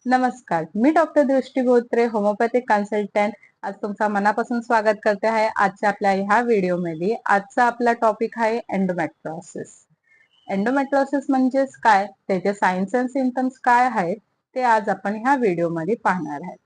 नमस्कार, मी डॉक्टर दृष्टी Botre, homeopathic consultant. आज तुमचा मनापासून स्वागत करते आहे आजच्या आपल्या ह्या व्हिडिओमध्ये. आजचा आपला टॉपिक आहे एंडोमेट्रियोसिस. एंडोमेट्रियोसिस म्हणजेच काय, त्याचे सायन्स अँड सिम्पटम्स काय आहेत ते आज आपण ह्या व्हिडिओमध्ये पाहणार आहोत.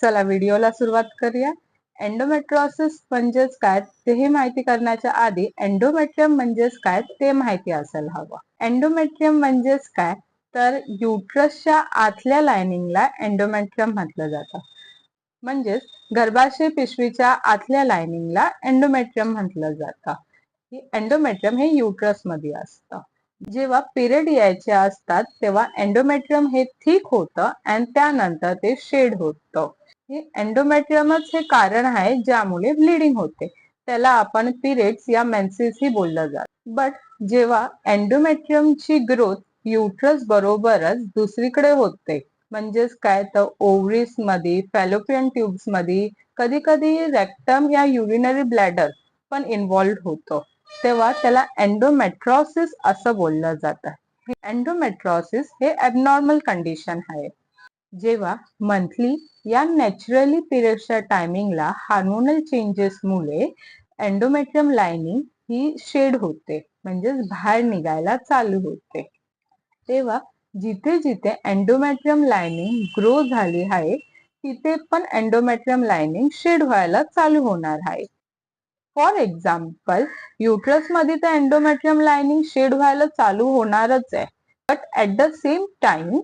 चला व्हिडिओला सुरुवात करूया. एंडोमेट्रियोसिस म्हणजेच काय ते हे माहिती करण्याच्या आधी एंडोमेट्रियम म्हणजेच काय ते माहिती असायला हवं. एंडोमेट्रियम म्हणजेच काय, तर युट्रसच्या आतल्या लायनिंगला एंडोमेट्रियम म्हटलं जातं. म्हणजेच गर्भाशय पिशवीच्या आतल्या लायनिंगला एंडोमेट्रियम म्हटलं जातं. एंडोमेट्रियम हे युट्रस मध्ये असतं. जेव्हा पिरियड यायचे असतात तेव्हा एंडोमेट्रियम हे थिक होतं आणि त्यानंतर ते शेड होतं. हे एंडोमेट्रियमच हे कारण आहे ज्यामुळे ब्लिडिंग होते. त्याला आपण पिरियड्स या मेन्सेस ही बोललं जातं. बट जेव्हा एंडोमेट्रियमची ग्रोथ युट्रस बरोबरच दुसरीकडे होते, म्हणजेच काय तर ओव्हरीज मध्ये, फॅलोपियन ट्यूब्स मध्ये, कधी कधी रेक्टम या युरिनरी ब्लॅडर पण इन्व्हॉल्व्ह होतो, तेव्हा त्याला एंडोमेट्रियोसिस असं बोललं जातं. एंडोमेट्रियोसिस हे ॲबनॉर्मल कंडिशन आहे. जेव्हा मंथली या नॅचरली पिरियडच्या टायमिंगला हार्मोनल चेंजेस मुळे एंडोमेट्रियम लाइनिंग ही शेड होते, म्हणजेच बाहेर निघायला चालू होते. तेव्हा जिथे जिथे एंडोमेट्रियम लाइनिंग ग्रो झाली आहे तिथे पण एंडोमेट्रियम लाइनिंग शेड व्हायला चालू होणार आहे. फॉर एक्झाम्पल, युट्रस मध्ये तर एंडोमेट्रियम लाइनिंग शेड व्हायला चालू होणारच आहे, but at the same time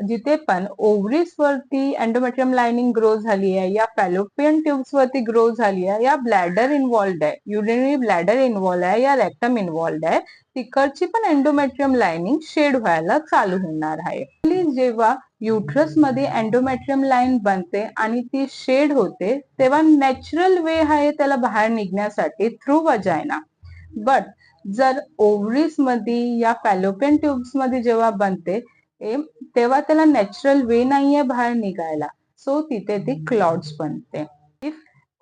जिथे पण ओव्हरीज वरती एंडोमेट्रियम लाइनिंग ग्रो झाली आहे, या फॅलोपियन ट्यूब्स वरती ग्रो झाली आहे, या ब्लॅडर इन्व्हॉल्ड आहे, युरिनरी ब्लॅडर इन्व्हॉल्ड आहे, या रेक्टम इन्व्हॉल्ड आहे, तिकडची पण एंडोमेट्रियम लाइनिंग शेड व्हायला चालू होणार आहे. जेव्हा युट्रस मध्ये एंडोमेट्रियम लाईन बनते आणि ती शेड होते, तेव्हा नॅचरल वे आहे त्याला बाहेर निघण्यासाठी थ्रू वजायना. बट जर ओव्हरीज मध्ये या फॅलोपियन ट्यूब्स मध्ये जेव्हा बनते तेव्हा त्याला नॅचरल वे नाहीये बाहेर निघायला, सो तिथे ती क्लॉट्स बनते. इफ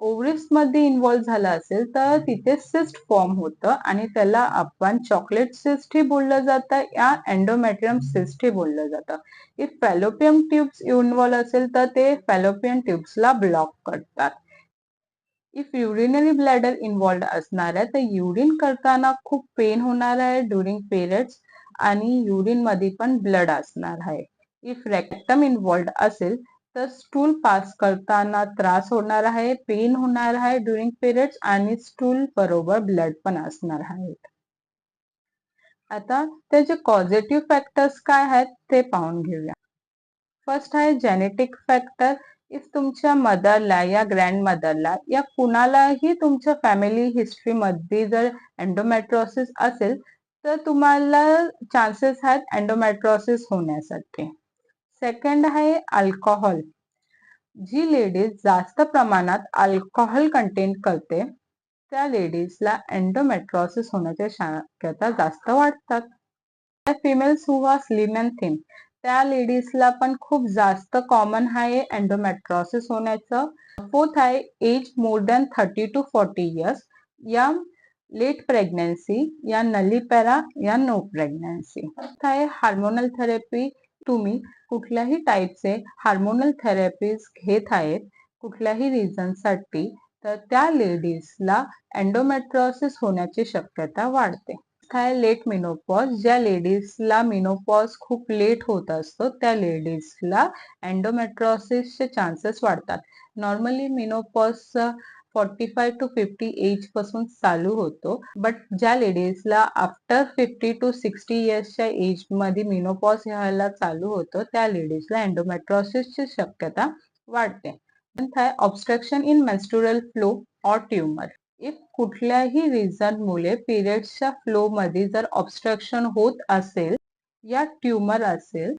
ओव्हरीज मध्ये इन्व्हॉल्व झाला असेल तर तिथे सिस्ट फॉर्म होतं आणि त्याला आपण चॉकलेट सिस्ट ही बोललं जातं या एंडोमेट्रियम सिस्ट ही बोललं जातं. इफ फॅलोपियन ट्यूब्स इन्व्हॉल्व असेल तर ते फॅलोपियन ट्यूब्सला ब्लॉक करतात. इफ युरिनरी ब्लॅडर इन्व्हॉल्व असणार आहे तर युरिन करताना खूप पेन होणार आहे ड्युरिंग पिरियड्स आणि युरिन मध्ये पण ब्लड असणार आहे. इफ रेक्टम इन्व्हॉल्व असेल तर स्टूल पास करताना त्रास होणार आहे, पेन होणार आहे ड्युरिंग पिरियड्स आणि स्टूल बरोबर ब्लड पण असणार आहे. आता त्याचे पॉझिटिव्ह फॅक्टर्स काय आहेत ते पाहून घेऊया. फर्स्ट आहे जेनेटिक फॅक्टर. इफ तुमच्या मदरला या ग्रँडमदरला या कुणालाही तुमच्या फॅमिली हिस्ट्री मध्ये जर एंडोमेट्रियोसिस असेल तर तुम्हाला चान्सेस आहेत एंडोमेट्रियोसिस होण्यासाठी. सेकंड आहे अल्कोहोल. जी लेडीज जास्त प्रमाणात अल्कोहोल कंटेन करते त्या लेडीजला एंडोमेट्रियोसिस होण्याची शक्यता जास्त वाढतात. Females who are slim and thin त्या लेडीजला पण खूप जास्त कॉमन आहे एंडोमेट्रियोसिस होण्याचं. फोर्थ आहे age more than 30 to 40 years, या लेट प्रेग्नन्सी, या नलीपॅरा, या नो प्रेग्नन्सी. आहे हार्मोनल थेरपी. तुम्ही कुठल्याही टाईपचे हार्मोनल थेरपीज घेत आहेत कुठल्याही रिझन साठी तर त्या लेडीजला एंडोमेट्रियोसिस होण्याची शक्यता वाढते. Late menopause. ज्या लेडीजला मिनोपॉज खूप लेट होत असतो त्या लेडीजला एंडोमेट्रियोसिसचे चान्सेस वाढतात. नॉर्मली मिनोपॉज 45 to 50 एज पासून चालू होतो, बट ज्या लेडीजला आफ्टर 50 to 60 इयर्सच्या एज मध्ये मिनोपॉज यायला चालू होतो त्या लेडीजला एंडोमेट्रियोसिसची शक्यता वाढते. Obstruction in menstrual flow or tumour. If कुठल्याही रिझन मुळे पिरियड्सच्या फ्लो मध्ये जर ऑब्स्ट्रक्शन होत असेल या ट्यूमर असेल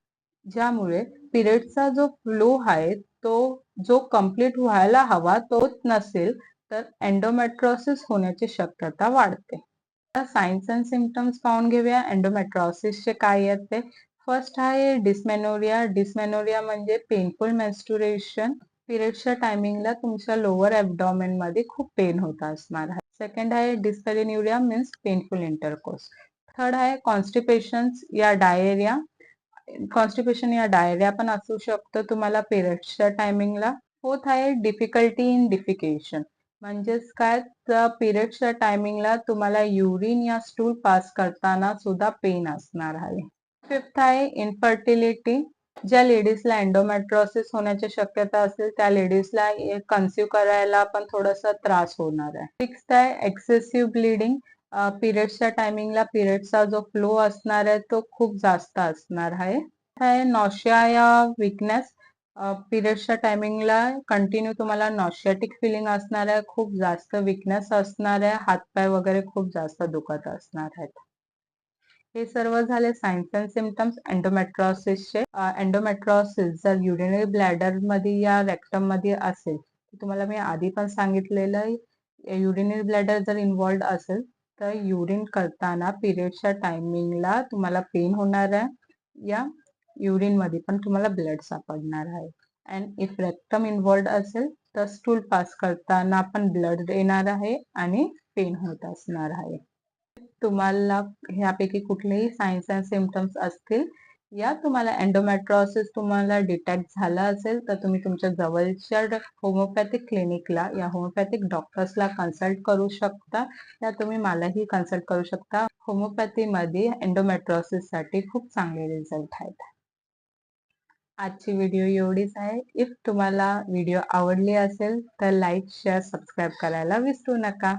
ज्यामुळे पिरियडचा जो फ्लो आहे तो जो कंप्लीट व्हायला हवा तो नसेल तर एंडोमेट्रियोसिस होण्याची शक्यता वाढते. सायन्स अँड सिम्पटम्स पाहून घेऊया एंडोमेट्रियोसिसचे काय आहेत ते. फर्स्ट आहे डिस्मेनोरिया. डिस्मेनोरिया म्हणजे पेनफुल मेन्स्ट्रुएशन. पिरियड्सच्या टायमिंगला तुमच्या लोअर ॲब्डॉमेन मध्ये खूप पेन होत असणार आहे. सेकंड आहे डिस्पॅरिन्युरिया मीन्स पेनफुल इंटरकोर्स. थर्ड आहे कॉन्स्टिपेशन या डायरिया पण असू शकतं तुम्हाला पिरियड्सच्या टायमिंगला. फोर्थ आहे डिफिकल्टी इन डिफिकेशन, म्हणजेच काय तर पिरियड्सच्या टायमिंगला तुम्हाला युरिन या स्टूल पास करताना सुद्धा पेन असणार आहे. फिफ्थ आहे इनफर्टिलिटी, ज्या लेडीजला एंडोमेट्रोसिस होण्याची शक्यता असेल त्या लेडीजला कन्सिव्ह करायला पण थोडासा त्रास होणार आहे. सिक्स्थ आहे एक्सेसिव्ह ब्लिडिंग, पिरियड्सच्या टायमिंगला पिरियड्सचा जो फ्लो असणार आहे तो खूप जास्त असणार आहे. नॉशिया या विकनेस, पिरियड्सच्या टायमिंगला कंटिन्यू तुम्हाला नॉशियाटिक फिलिंग असणार आहे, खूप जास्त विकनेस असणार आहे, हातपाय वगैरे खूप जास्त दुखत असणार आहेत. हे सर्व झाले सायन्स अँड सिम्पटम्स एंडोमेट्रोसिसचे. एंडोमेट्रोसिस जर युरिनरी ब्लॅडर मध्ये या रेक्टम मध्ये असेल, तुम्हाला मी आधी पण सांगितलेलं, युरिनरी ब्लॅडर जर इन्व्हॉल्ड असेल तर युरिन करताना पिरियडच्या टायमिंगला तुम्हाला पेन होणार आहे, या युरिन मध्ये पण तुम्हाला ब्लड सापडणार आहे. अँड इफ रेक्टम इन्व्हॉल्ड असेल तर स्टूल पास करताना पण ब्लड येणार आहे आणि पेन होत असणार आहे. तुम्हाला ह्यापैकी कुठलेही सायन्स अँड सिम्पटम्स असतील या तुम्हाला एंडोमेट्रोसिस तुम्हाला डिटेक्ट झाला असेल तर तुम्ही तुमच्या जवळच्या होमिओपॅथिक क्लिनिकला या होमिओपॅथिक डॉक्टर्सला कन्सल्ट करू शकता, या तुम्ही मलाही कन्सल्ट करू शकता. होमिओपॅथीमध्ये एंडोमेट्रोसिस साठी खूप चांगले रिझल्ट आहेत. आजची व्हिडिओ एवढीच आहे. इफ तुम्हाला व्हिडिओ आवडली असेल तर लाईक, शेअर, सबस्क्राईब करायला विसरू नका.